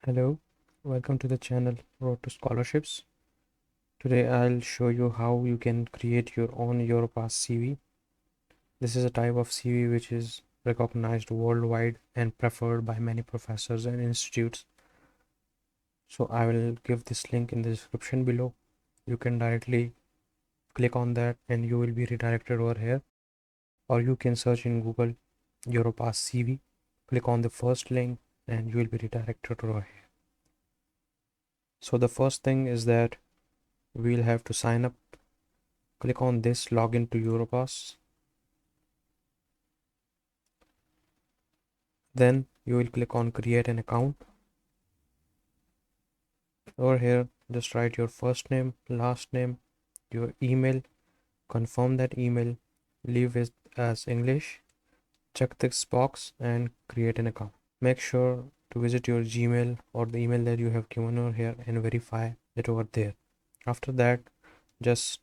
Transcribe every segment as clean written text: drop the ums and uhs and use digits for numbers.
Hello, welcome to the channel Road to Scholarships. Today I'll show you how you can create your own Europass CV. This is a type of CV which is recognized worldwide and preferred by many professors and institutes. So I will give this link in the description below. You can directly click on that and you will be redirected over here. Or you can search in Google Europass CV. Click on the first link and you will be redirected over here. So the first thing is that we'll have to sign up. Click on this login to Europass. Then you will click on create an account. Over here, just write your first name, last name, your email, confirm that email, leave it as English, check this box and create an account. Make sure to visit your Gmail or the email that you have given over here and verify it over there. After that, just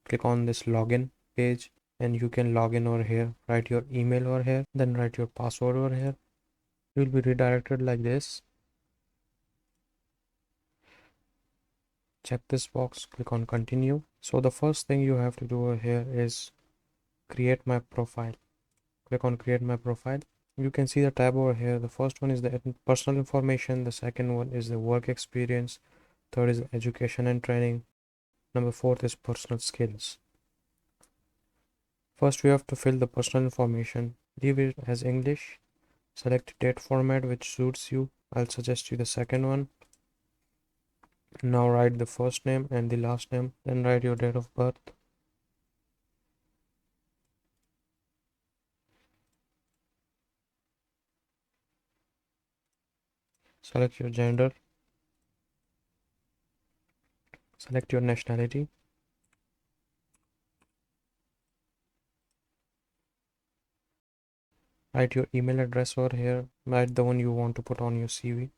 click on this login page and you can log in over here. Write your email over here, then write your password over here. You will be redirected like this. Check this box, click on continue. So the first thing you have to do over here is create my profile. Click on create my profile. You can see the tab over here. The first one is the personal information, the second one is the work experience, third is education and training, number fourth is personal skills. First we have to fill the personal information. Leave it as English. Select date format which suits you. I'll suggest you the second one. Now write the first name and the last name, then write your date of birth. Select your gender. Select your nationality. Write your email address over here. Write the one you want to put on your CV.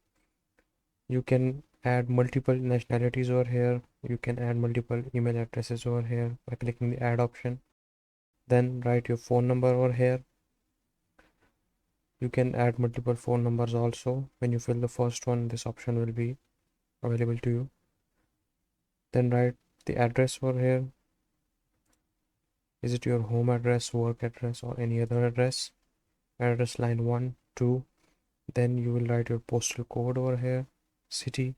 You can add multiple nationalities over here. You can add multiple email addresses over here by clicking the add option. Then write your phone number over here. You can add multiple phone numbers also. When you fill the first one, this option will be available to you. Then write the address over here. Is it your home address, work address, or any other address? Address line 1, 2. Then you will write your postal code over here, city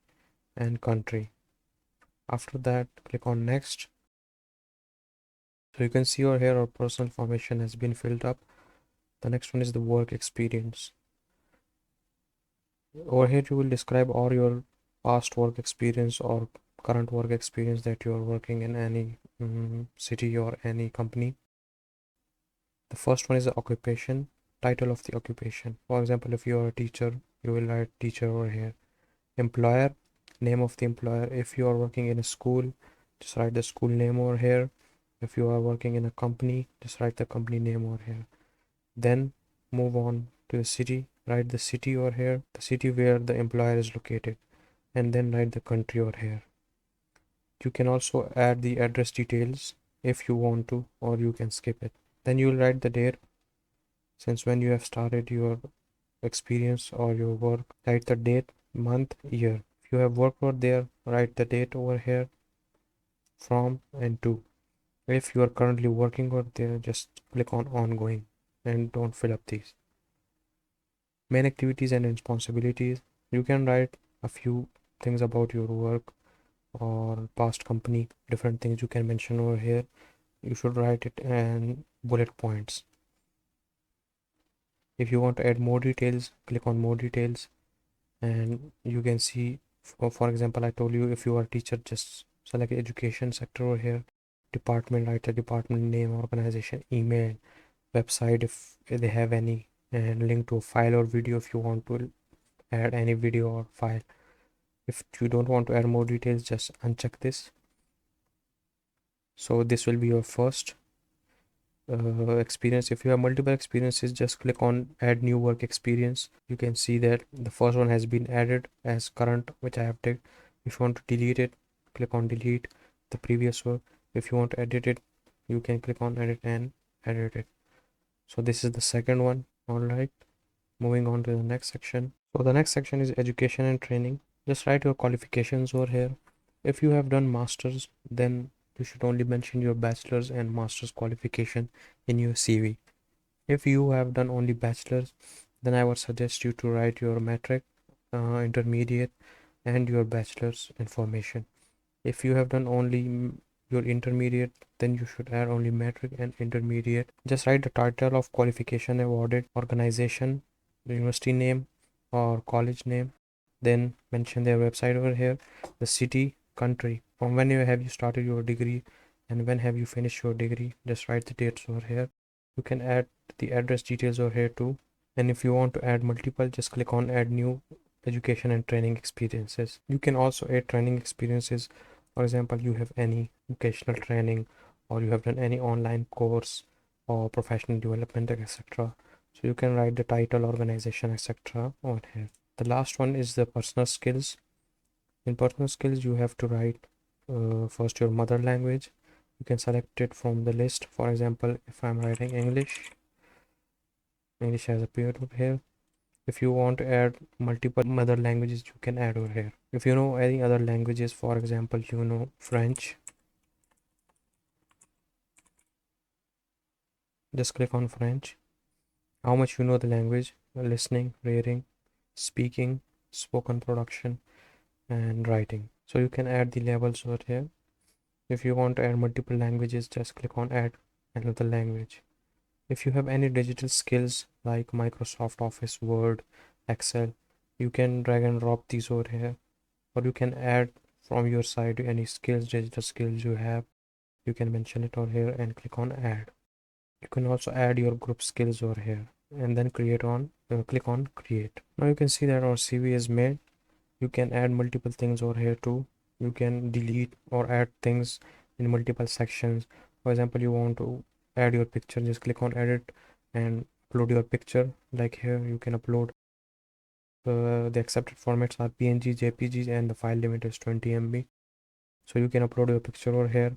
and country. After that, click on next. So you can see over here our personal information has been filled up. The next one is the work experience. Over here you will describe all your past work experience or current work experience that you are working in any city or any company. The first one is the occupation, title of the occupation. For example, if you are a teacher, you will write teacher over here. Employer, name of the employer. If you are working in a school, just write the school name over here. If you are working in a company, just write the company name over here. Then move on to the city. Write the city over here, the city where the employer is located, and then write the country over here. You can also add the address details if you want to, or you can skip it. Then you will write the date since when you have started your experience or your work. Write the date, month, year. If you have worked over there, write the date over here, from and to. If you are currently working over there, just click on ongoing and don't fill up these. Main activities and responsibilities. You can write a few things about your work or past company, different things you can mention over here. You should write it in bullet points. If you want to add more details, click on more details and you can see, for example, I told you if you are a teacher, just select education sector over here. Department, write the department name, organization, email, website if they have any, and link to a file or video if you want to add any video or file. If you don't want to add more details, just uncheck this. So this will be your first experience. If you have multiple experiences, just click on add new work experience. You can see that the first one has been added as current, which I have taken. If you want to delete it, click on delete the previous work. If you want to edit it, you can click on edit and edit it. So this is the second one. All right, moving on to the next section. So the next section is education and training. Just write your qualifications over here. If you have done masters, then you should only mention your bachelor's and master's qualification in your CV. If you have done only bachelor's, then I would suggest you to write your metric, intermediate, and your bachelor's information. If you have done only your intermediate, then you should add only metric and intermediate. Just write the title of qualification awarded, organization, the university name or college name, then mention their website over here, the city, country, from when have you started your degree and when have you finished your degree. Just write the dates over here. You can add the address details over here too. And if you want to add multiple, just click on add new education and training experiences. You can also add training experiences. For example, you have any vocational training or you have done any online course or professional development, etc. So you can write the title, organization, etc. on here. The last one is the personal skills. In personal skills, you have to write first your mother language. You can select it from the list. For example, if I'm writing English, English has appeared over here. If you want to add multiple mother languages, you can add over here. If you know any other languages, for example, you know French, just click on French. How much you know the language, listening, reading, speaking, spoken production, and writing. So you can add the levels over here. If you want to add multiple languages, just click on add another language. If you have any digital skills like Microsoft Office, Word, Excel, you can drag and drop these over here, or you can add from your side any skills, digital skills you have. You can mention it over here and click on add. You can also add your group skills over here and then click on create. Now you can see that our CV is made. You can add multiple things over here too. You can delete or add things in multiple sections. For example, you want to add your picture, just click on edit and upload your picture. Like here you can upload the accepted formats are PNG, JPG, and the file limit is 20 MB. So you can upload your picture over here.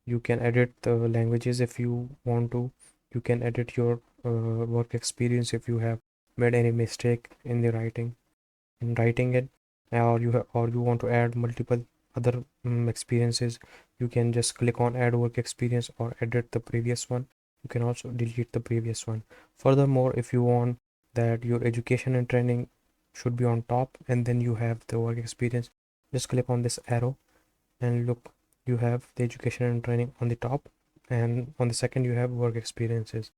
You can edit the languages if you want to. You can edit your work experience if you have made any mistake in the writing it, or you want to add multiple other experiences. You can just click on add work experience or edit the previous one. You can also delete the previous one. Furthermore, if you want that your education and training should be on top and then you have the work experience, just click on this arrow and look, you have the education and training on the top, and on the second you have work experiences.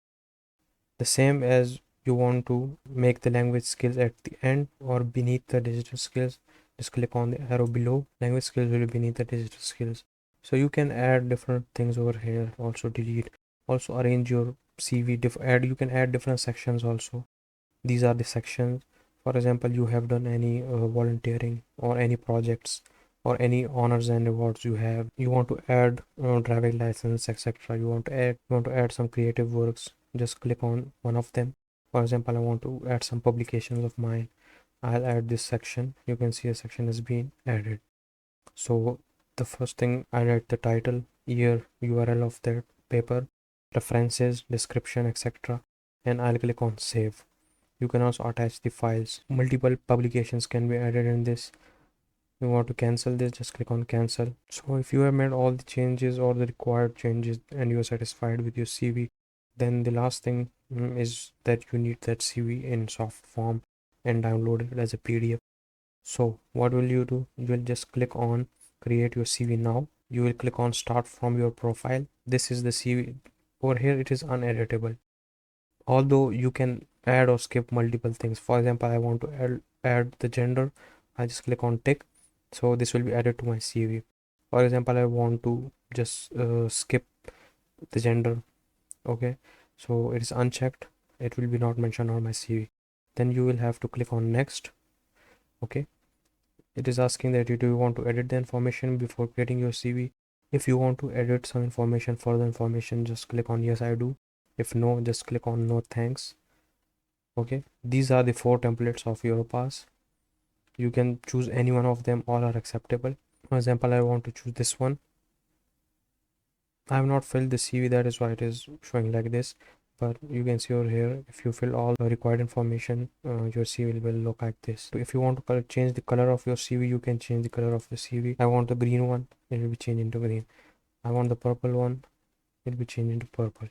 The same as you want to make the language skills at the end or beneath the digital skills, just click on the arrow below. Language skills will be beneath the digital skills. So you can add different things over here, also delete, also arrange your CV, you can add different sections also. These are the sections. For example, you have done any volunteering or any projects or any honors and awards you have. You want to add driving license, etc. You want to add some creative works. Just click on one of them. For example, I want to add some publications of mine. I'll add this section. You can see a section has been added. So the first thing, I write the title, year, URL of that paper, references, description, etc. And I'll click on save. You can also attach the files. Multiple publications can be added in this. You want to cancel this, just click on cancel. So if you have made all the changes or the required changes and you are satisfied with your CV, then the last thing is that you need that CV in soft form and download it as a PDF. So what will you do? You will just click on create your CV now. You will click on start from your profile. This is the CV. Over here it is uneditable, although you can add or skip multiple things. For example, I want to add the gender. I just click on tick, so this will be added to my CV. For example, I want to just skip the gender. Okay, so it is unchecked, it will be not mentioned on my CV. Then you will have to click on next. Okay, it is asking that you do you want to edit the information before creating your CV. If you want to edit some information, further information, just click on yes I do. If no, just click on no thanks. Okay, these are the 4 templates of Europass. You can choose any one of them, all are acceptable. For example, I want to choose this one. I have not filled the CV, that is why it is showing like this. but you can see over here, if you fill all the required information, your CV will look like this. If you want to change the color of your CV, you can change the color of your CV. I want the green one, it will be changed into green. I want the purple one, it will be changed into purple.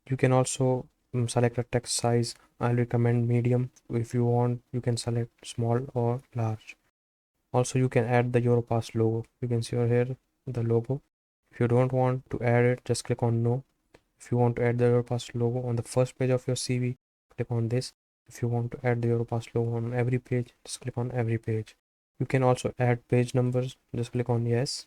You can also select a text size. I'll recommend medium. If you want, you can select small or large. Also, you can add the Europass logo. You can see over here the logo. If you don't want to add it, just click on no. If you want to add the Europass logo on the first page of your CV, click on this. If you want to add the Europass logo on every page, just click on every page. You can also add page numbers. Just click on yes.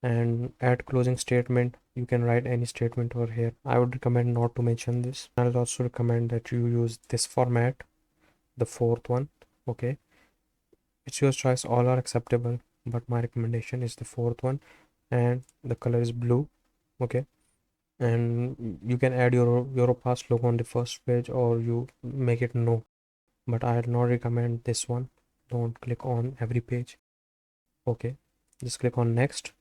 And add closing statement. You can write any statement over here. I would recommend not to mention this. I would also recommend that you use this format, the fourth one. Okay, it's your choice, all are acceptable, but my recommendation is the fourth one, and the color is blue. Okay, and you can add your Europass logo on the first page, or you make it no, but I would not recommend this one. Don't click on every page. Okay, just click on next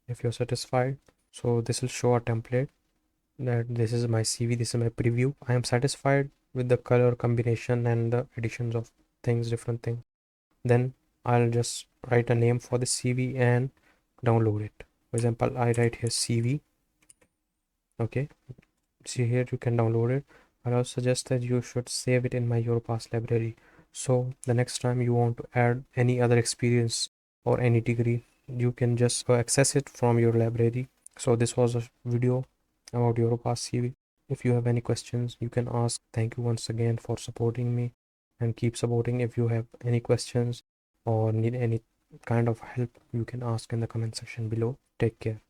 if you're satisfied. So this will show a template that this is my CV, this is my preview. I am satisfied with the color combination and the additions of things, different things. Then I'll just write a name for the CV and download it. For example, I write here CV. Okay, see here, you can download it. I also suggest that you should save it in my Europass library, so the next time you want to add any other experience or any degree, you can just access it from your library. So this was a video about Europass CV. If you have any questions, you can ask. Thank you once again for supporting me, and keep supporting. If you have any questions or need any kind of help, you can ask in the comment section below. Take care.